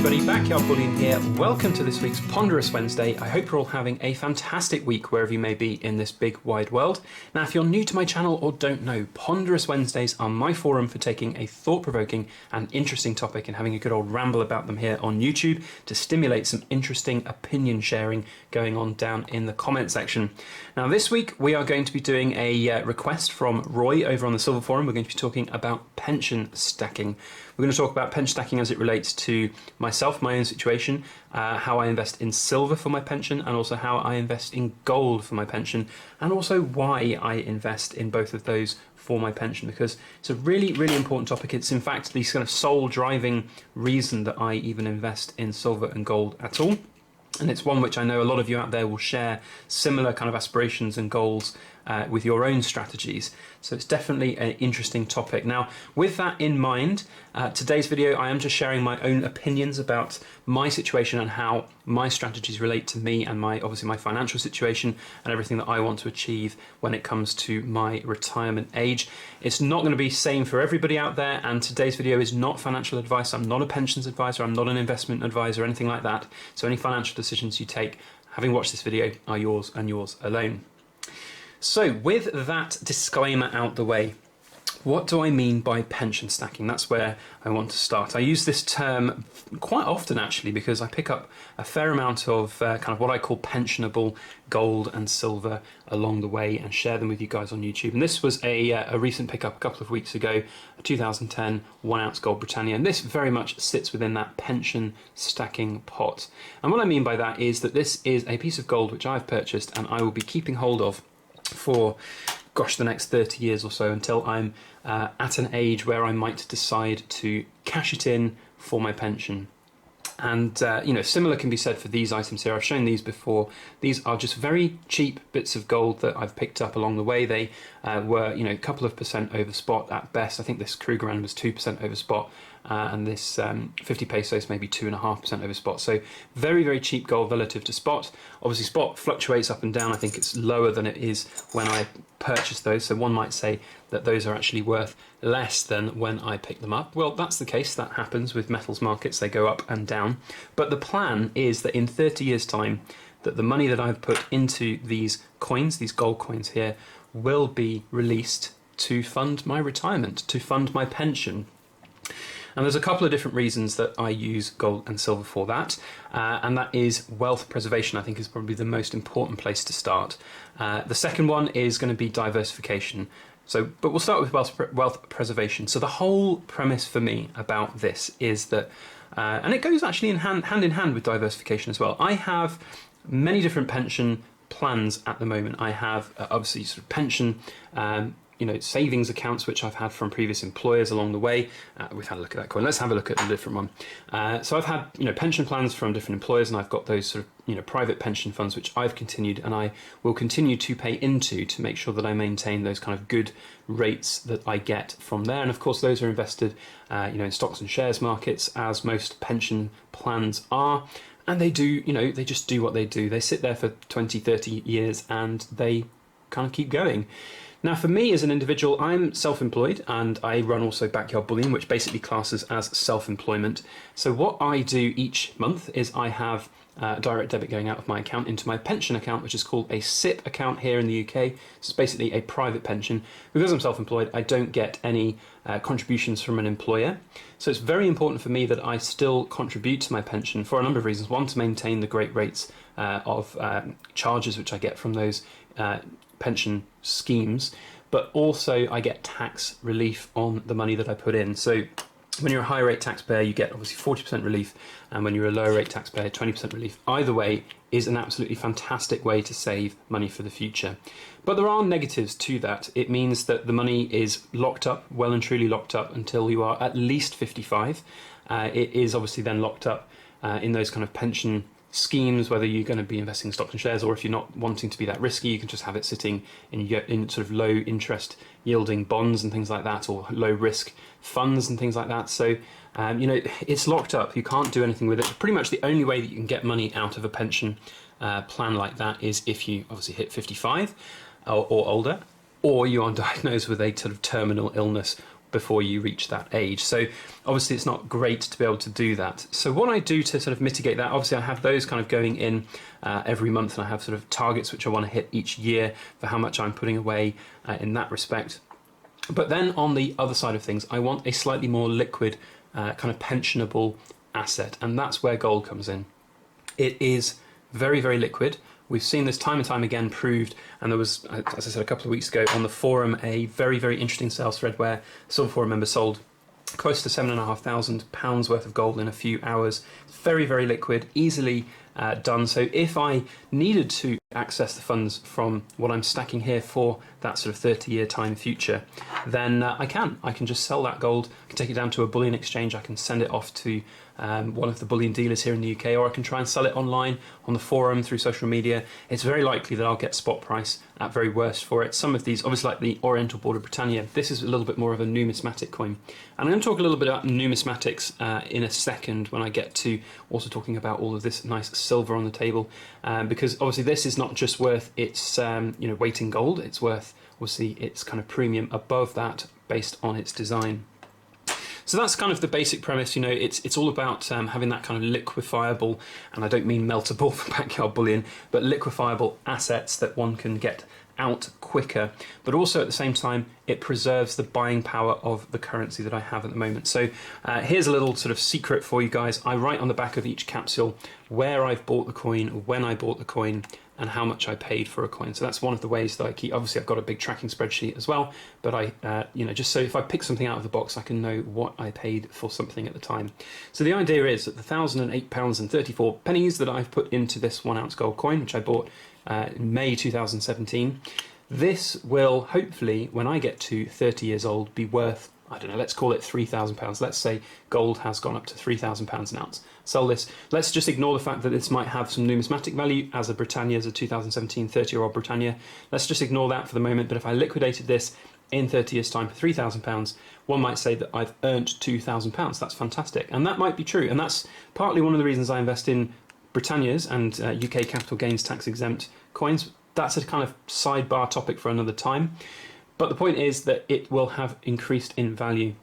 everybody, Backyard Bullion here. Welcome to this week's Ponderous Wednesday. I hope you're all having a fantastic week wherever you may be in this big wide world. Now, if you're new to my channel or don't know, Ponderous Wednesdays are my forum for taking a thought-provoking and interesting topic and having a good old ramble about them here on YouTube to stimulate some interesting opinion sharing going on down in the comment section. Now, this week we are going to be doing a request from Roy over on the Silver Forum. We're going to be talking about pension stacking. We're going to talk about pension stacking as it relates to myself, my own situation, how I invest in silver for my pension, and also how I invest in gold for my pension, and also why I invest in both of those for my pension, because it's a really, really important topic. It's in fact the kind of sole driving reason that I even invest in silver and gold at all. And it's one which I know a lot of you out there will share similar kind of aspirations and goals with your own strategies. So it's definitely an interesting topic. Now, with that in mind, today's video, I am just sharing my own opinions about my situation and how my strategies relate to me and obviously my financial situation and everything that I want to achieve when it comes to my retirement age. It's not going to be the same for everybody out there, and today's video is not financial advice. I'm not a pensions advisor, I'm not an investment advisor or anything like that. So any financial decisions you take, having watched this video, are yours and yours alone. So with that disclaimer out the way, what do I mean by pension stacking? That's where I want to start. I use this term quite often actually because I pick up a fair amount of kind of what I call pensionable gold and silver along the way and share them with you guys on YouTube. And this was a recent pickup a couple of weeks ago, a 2010 1 ounce gold Britannia. And this very much sits within that pension stacking pot. And what I mean by that is that this is a piece of gold which I've purchased and I will be keeping hold of for, gosh, the next 30 years or so until I'm at an age where I might decide to cash it in for my pension. And, you know, similar can be said for these items here. I've shown these before. These are just very cheap bits of gold that I've picked up along the way. They were, you know, a couple of % over spot at best. I think this Krugerrand was 2% over spot. And this 50 pesos maybe 2.5% over spot. So very, very cheap gold relative to spot. Obviously spot fluctuates up and down. I think it's lower than it is when I purchased those. So one might say that those are actually worth less than when I pick them up. Well, that's the case. That happens with metals markets. They go up and down. But the plan is that in 30 years' time, that the money that I've put into these coins, these gold coins here, will be released to fund my retirement, to fund my pension. And there's a couple of different reasons that I use gold and silver for that, and that is wealth preservation. I think is probably the most important place to start. The second one is going to be diversification. But we'll start with wealth preservation. So the whole premise for me about this is that, and it goes actually hand in hand with diversification as well. I have many different pension plans at the moment. I have obviously sort of pension you know, savings accounts which I've had from previous employers along the way. We've had a look at that coin. Let's have a look at a different one. So I've had, you know, pension plans from different employers, and I've got those sort of, you know, private pension funds which I've continued and I will continue to pay into to make sure that I maintain those kind of good rates that I get from there. And of course those are invested you know, in stocks and shares markets, as most pension plans are. And they do, you know, they just do what they do. They sit there for 20, 30 years and they kind of keep going. Now, for me as an individual, I'm self-employed and I run also Backyard Bullion, which basically classes as self-employment. So what I do each month is I have a direct debit going out of my account into my pension account, which is called a SIP account here in the UK. So it's basically a private pension. Because I'm self-employed, I don't get any contributions from an employer. So it's very important for me that I still contribute to my pension for a number of reasons. One, to maintain the great rates of charges which I get from those pension schemes, but also I get tax relief on the money that I put in. So when you're a high rate taxpayer, you get obviously 40% relief, and when you're a low rate taxpayer, 20% relief. Either way is an absolutely fantastic way to save money for the future. But there are negatives to that. It means that the money is locked up, well and truly locked up, until you are at least 55. It is obviously then locked up in those kind of pension schemes, whether you're going to be investing in stocks and shares, or if you're not wanting to be that risky, you can just have it sitting in sort of low interest yielding bonds and things like that, or low risk funds and things like that. So you know, it's locked up. You can't do anything with it. Pretty much the only way that you can get money out of a pension plan like that is if you obviously hit 55 or older, or you are diagnosed with a sort of terminal illness before you reach that age. So obviously it's not great to be able to do that. So what I do to sort of mitigate that, obviously I have those kind of going in every month, and I have sort of targets which I want to hit each year for how much I'm putting away in that respect. But then on the other side of things, I want a slightly more liquid kind of pensionable asset, and that's where gold comes in. It is very, very liquid. We've seen this time and time again proved, and there was, as I said a couple of weeks ago on the forum, a very, very interesting sales thread where Silver Forum members sold close to £7,500 worth of gold in a few hours. It's very, very liquid, easily done. So if I needed to access the funds from what I'm stacking here for that sort of 30-year time future, then I can just sell that gold. I can take it down to a bullion exchange. I can send it off to one of the bullion dealers here in the UK, or I can try and sell it online on the forum through social media. It's very likely that I'll get spot price at very worst for it. Some of these, obviously like the Oriental Border Britannia, this is a little bit more of a numismatic coin. And I'm going to talk a little bit about numismatics in a second when I get to also talking about all of this nice silver on the table, because obviously this is not just worth its weight in gold, it's worth obviously its kind of premium above that based on its design. So that's kind of the basic premise. It's all about having that kind of liquefiable, and I don't mean meltable for backyard bullion, but liquefiable assets that one can get out quicker, but also at the same time it preserves the buying power of the currency that I have at the moment. So here's a little sort of secret for you guys. I write on the back of each capsule where I've bought the coin, when I bought the coin, and how much I paid for a coin. So that's one of the ways that I keep. Obviously I've got a big tracking spreadsheet as well, but I just so if I pick something out of the box I can know what I paid for something at the time. So the idea is that the £1,008.34 that I've put into this 1 ounce gold coin, which I bought in May 2017, this will hopefully, when I get to 30 years old, be worth, I don't know, let's call it £3,000. Let's say gold has gone up to £3,000 an ounce. Sell this. Let's just ignore the fact that this might have some numismatic value as a Britannia, as a 2017 30-year-old Britannia. Let's just ignore that for the moment. But if I liquidated this in 30 years' time for £3,000, one might say that I've earned £2,000. That's fantastic. And that might be true. And that's partly one of the reasons I invest in Britannias and UK capital gains tax exempt coins. That's a kind of sidebar topic for another time. But the point is that it will have increased in value.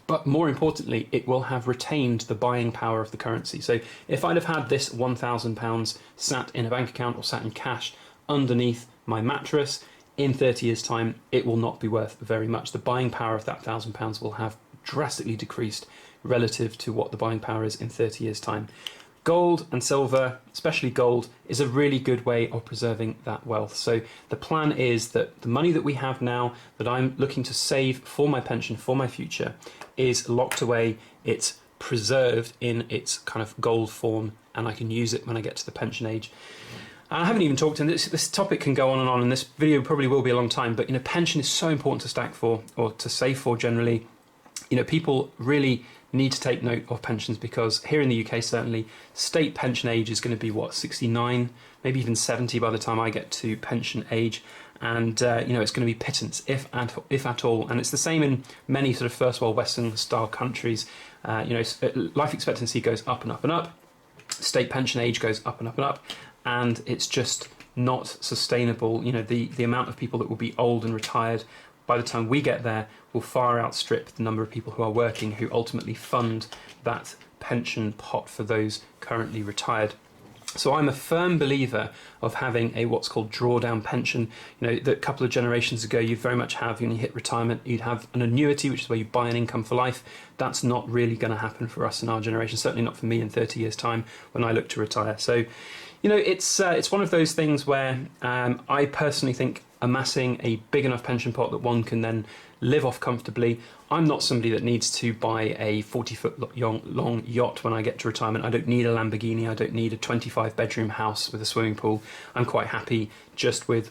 But more importantly, it will have retained the buying power of the currency. So if I'd have had this £1,000 sat in a bank account or sat in cash underneath my mattress, in 30 years' time, it will not be worth very much. The buying power of that £1,000 will have drastically decreased relative to what the buying power is in 30 years' time. Gold and silver, especially gold, is a really good way of preserving that wealth. So the plan is that the money that we have now, that I'm looking to save for my pension, for my future, is locked away. It's preserved in its kind of gold form, and I can use it when I get to the pension age. I haven't even talked, and this topic can go on, and this video probably will be a long time, but pension is so important to stack for, or to save for generally. People really need to take note of pensions, because here in the UK certainly state pension age is going to be 69, maybe even 70 by the time I get to pension age, and it's going to be pittance if at all. And it's the same in many sort of first world Western style countries. Life expectancy goes up and up and up, state pension age goes up and up and up, and it's just not sustainable. The amount of people that will be old and retired by the time we get there will far outstrip the number of people who are working, who ultimately fund that pension pot for those currently retired. So I'm a firm believer of having a what's called drawdown pension. A couple of generations ago, you very much have, when you hit retirement, you'd have an annuity, which is where you buy an income for life. That's not really going to happen for us in our generation, certainly not for me in 30 years' time when I look to retire. So, it's one of those things where I personally think amassing a big enough pension pot that one can then live off comfortably. I'm not somebody that needs to buy a 40-foot long yacht when I get to retirement. I don't need a Lamborghini. I don't need a 25-bedroom house with a swimming pool. I'm quite happy just with,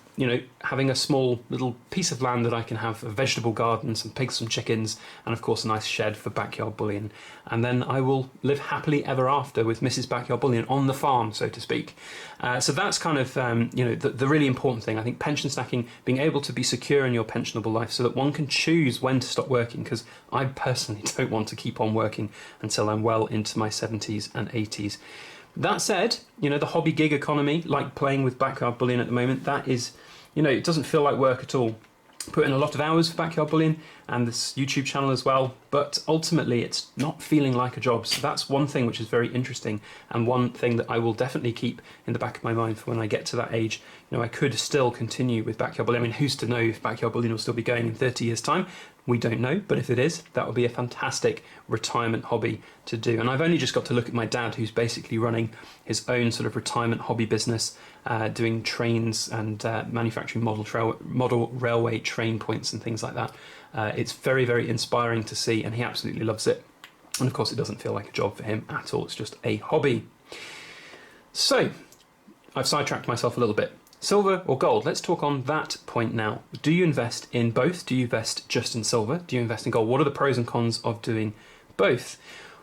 having a small little piece of land that I can have a vegetable garden, some pigs, some chickens, and of course a nice shed for backyard bullion. And then I will live happily ever after with Mrs. Backyard Bullion on the farm, so to speak. So that's kind of, the really important thing. I think pension stacking, being able to be secure in your pensionable life so that one can choose when to stop working, because I personally don't want to keep on working until I'm well into my 70s and 80s. That said, the hobby gig economy, like playing with backyard bullion at the moment, that is, it doesn't feel like work at all. put in a lot of hours for Backyard Bullion and this YouTube channel as well, but ultimately it's not feeling like a job. So that's one thing which is very interesting, and one thing that I will definitely keep in the back of my mind for when I get to that age. You know, I could still continue with Backyard Bullion. I mean, who's to know if Backyard Bullion will still be going in 30 years' time? We don't know, but if it is, that would be a fantastic retirement hobby to do. And I've only just got to look at my dad, who's basically running his own sort of retirement hobby business, doing trains and manufacturing model railway train points and things like that. It's very, very inspiring to see, and he absolutely loves it. And of course, it doesn't feel like a job for him at all. It's just a hobby. So I've sidetracked myself a little bit. Silver or gold? Let's talk on that point now. Do you invest in both? Do you invest just in silver? Do you invest in gold? What are the pros and cons of doing both?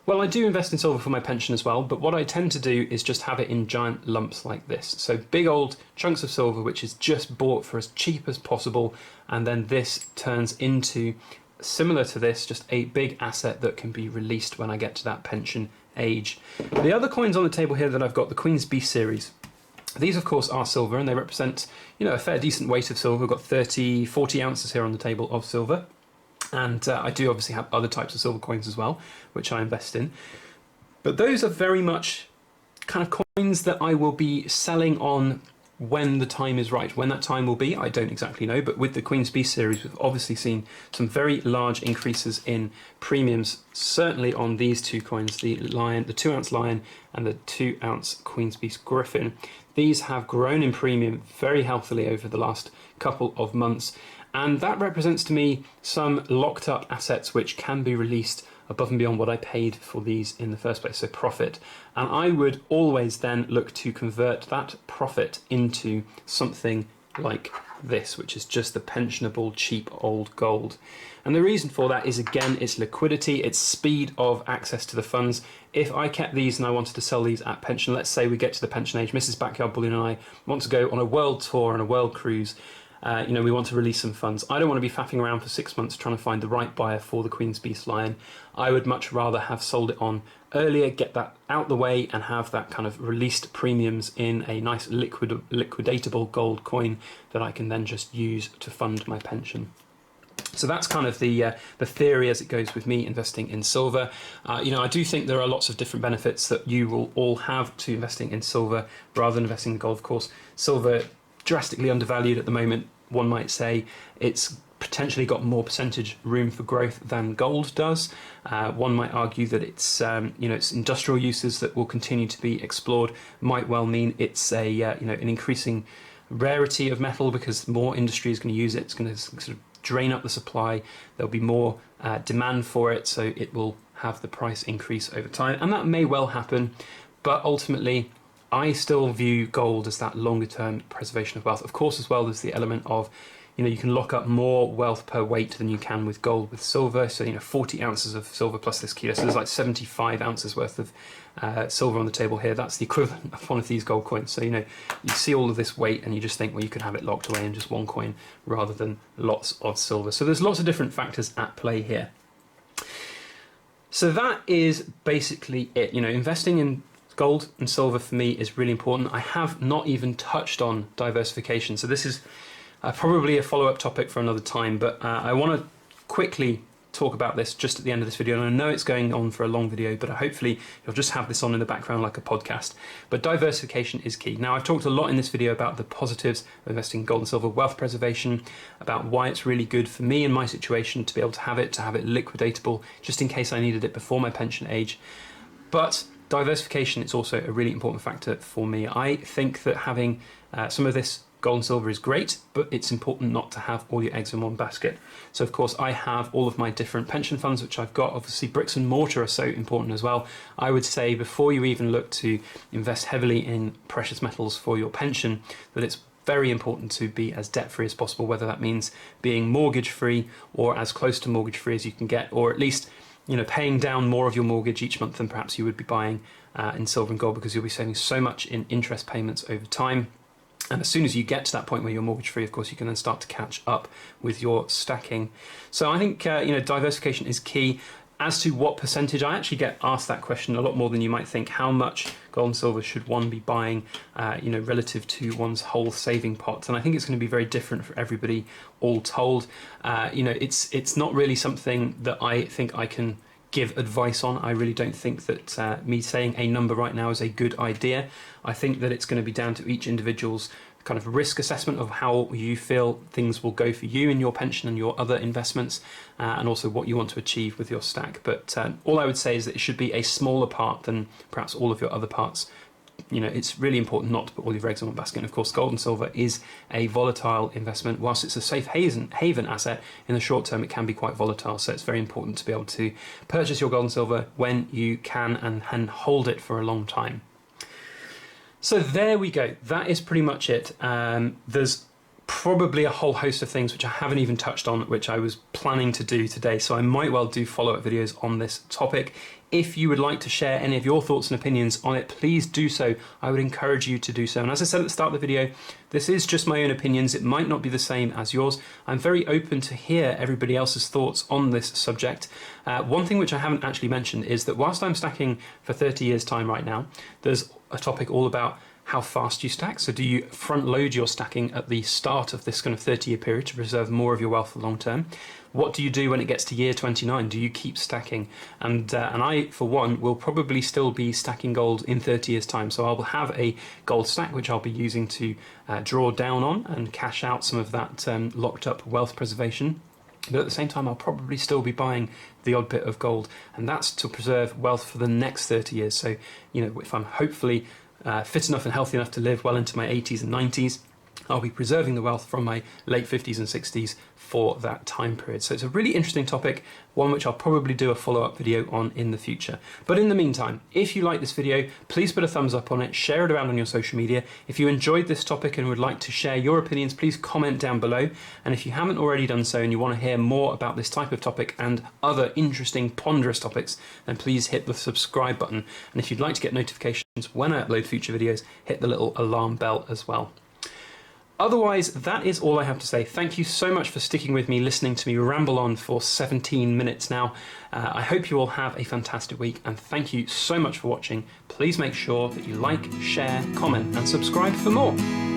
Well, I do invest in silver for my pension as well, but what I tend to do is just have it in giant lumps like this. So big old chunks of silver, which is just bought for as cheap as possible, and then this turns into, similar to this, just a big asset that can be released when I get to that pension age. The other coins on the table here that I've got, the Queen's Beast series. These, of course, are silver, and they represent, you know, a fair decent weight of silver. We've got 40 ounces here on the table of silver. And I do obviously have other types of silver coins as well, which I invest in. But those are very much kind of coins that I will be selling on when the time is right. When that time will be, I don't exactly know. But with the Queen's Beast series, we've obviously seen some very large increases in premiums, certainly on these two coins, the lion, the 2-ounce lion and the 2-ounce Queen's Beast griffin. These have grown in premium very healthily over the last couple of months. And that represents to me some locked up assets which can be released above and beyond what I paid for these in the first place, so profit. And I would always then look to convert that profit into something like this, which is just the pensionable cheap old gold. And the reason for that is, again, its liquidity, its speed of access to the funds. If I kept these and I wanted to sell these at pension, let's say we get to the pension age, Mrs. Backyard Bullion and I want to go on a world tour and a world cruise. You know, we want to release some funds. I don't want to be faffing around for 6 months trying to find the right buyer for the Queen's Beast Lion. I would much rather have sold it on earlier, get that out the way, and have that kind of released premiums in a nice liquidatable gold coin that I can then just use to fund my pension. So that's kind of the theory as it goes with me investing in silver. You know, I do think there are lots of different benefits that you will all have to investing in silver rather than investing in gold. Of course, silver drastically undervalued at the moment, one might say. It's potentially got more percentage room for growth than gold does. One might argue that it's you know, its industrial uses that will continue to be explored might well mean it's a you know, an increasing rarity of metal because more industry is going to use it. It's going to sort of drain up the supply. There'll be more demand for it, so it will have the price increase over time, and that may well happen. But ultimately, I still view gold as that longer term preservation of wealth. Of course, as well, there's the element of, you know, you can lock up more wealth per weight than you can with gold with silver. So, you know, 40 ounces of silver plus this kilo. So there's like 75 ounces worth of silver on the table here. That's the equivalent of one of these gold coins. So, you know, you see all of this weight and you just think, well, you could have it locked away in just one coin rather than lots of silver. So there's lots of different factors at play here. So that is basically it. You know, investing in gold and silver for me is really important. I have not even touched on diversification. So this is probably a follow-up topic for another time, but I want to quickly talk about this just at the end of this video. And I know it's going on for a long video, but hopefully you'll just have this on in the background like a podcast. But diversification is key. Now, I've talked a lot in this video about the positives of investing in gold and silver, wealth preservation, about why it's really good for me in my situation to be able to have it liquidatable, just in case I needed it before my pension age. But diversification is also a really important factor for me. I think that having some of this gold and silver is great, but it's important not to have all your eggs in one basket. So of course I have all of my different pension funds which I've got. Obviously bricks and mortar are so important as well. I would say before you even look to invest heavily in precious metals for your pension, that it's very important to be as debt-free as possible, whether that means being mortgage-free or as close to mortgage-free as you can get, or at least, you know, paying down more of your mortgage each month than perhaps you would be buying in silver and gold, because you'll be saving so much in interest payments over time. And as soon as you get to that point where you're mortgage free, of course, you can then start to catch up with your stacking. So I think, you know, diversification is key. As to what percentage, I actually get asked that question a lot more than you might think. How much gold and silver should one be buying, relative to one's whole saving pot? And I think it's going to be very different for everybody, all told. It's not really something that I think I can give advice on. I really don't think that me saying a number right now is a good idea. I think that it's going to be down to each individual's kind of risk assessment of how you feel things will go for you in your pension and your other investments, and also what you want to achieve with your stack. But all I would say is that it should be a smaller part than perhaps all of your other parts. It's really important not to put all your eggs in one basket. And of course, gold and silver is a volatile investment. Whilst it's a safe haven asset, in the short term, it can be quite volatile. So it's very important to be able to purchase your gold and silver when you can and hold it for a long time. So there we go. That is pretty much it. There's probably a whole host of things which I haven't even touched on, which I was planning to do today. So I might well do follow-up videos on this topic. If you would like to share any of your thoughts and opinions on it, please do so. I would encourage you to do so. And as I said at the start of the video, this is just my own opinions. It might not be the same as yours. I'm very open to hear everybody else's thoughts on this subject. One thing which I haven't actually mentioned is that whilst I'm stacking for 30 years time right now, there's a topic all about how fast you stack. So do you front load your stacking at the start of this kind of 30-year period to preserve more of your wealth for long term? What do you do when it gets to year 29? Do you keep stacking? And I, for one, will probably still be stacking gold in 30 years' time. So I'll have a gold stack, which I'll be using to draw down on and cash out some of that locked up wealth preservation. But at the same time, I'll probably still be buying the odd bit of gold. And that's to preserve wealth for the next 30 years. So, if I'm hopefully fit enough and healthy enough to live well into my 80s and 90s, I'll be preserving the wealth from my late 50s and 60s for that time period. So it's a really interesting topic, one which I'll probably do a follow-up video on in the future. But in the meantime, if you like this video, please put a thumbs up on it, share it around on your social media. If you enjoyed this topic and would like to share your opinions, please comment down below. And if you haven't already done so and you want to hear more about this type of topic and other interesting, ponderous topics, then please hit the subscribe button. And if you'd like to get notifications when I upload future videos, hit the little alarm bell as well. Otherwise, that is all I have to say. Thank you so much for sticking with me, listening to me ramble on for 17 minutes now. I hope you all have a fantastic week, and thank you so much for watching. Please make sure that you like, share, comment, and subscribe for more.